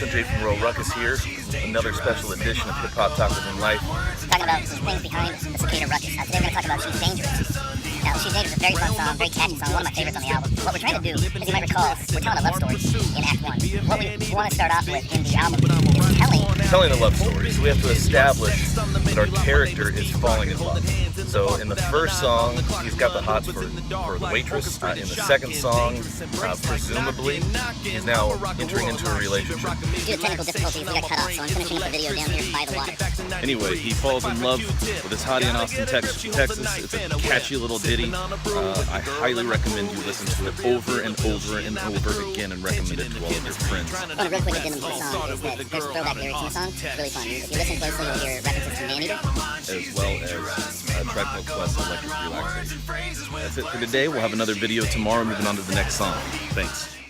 Jay from Ruckus here. Another special edition of Hip Hop Tacos in Life. Talking about some things behind the Cicada Ruckus. Today we're going to talk about She's Dangerous. Now, She's Dangerous is a very fun song, very catchy song, one of my favorites on the album. What we're trying to do, as you might recall, we're telling a love story in Act 1. What we want to start off with in the album is telling a love story. So we have to establish that our character is falling in love. So in the first song, he's got the hots for the waitress. In the second song, presumably, he's now entering into a relationship. Due to technical difficulties, we got cut off, so I'm finishing up the video down here by the water. Anyway, he falls in love with this hottie in Austin, Texas. It's a catchy little ditty. I highly recommend you listen to it over and over and over again and recommend it to all of your friends. One real quick addendum to the song is that there's throwback lyrics in the song. It's really fun. If you listen closely, you'll hear references to Man Eater. As well as Tribe Called Quest Electric Relaxation. That's it for today. We'll have another video tomorrow, moving on to the next song. Thanks.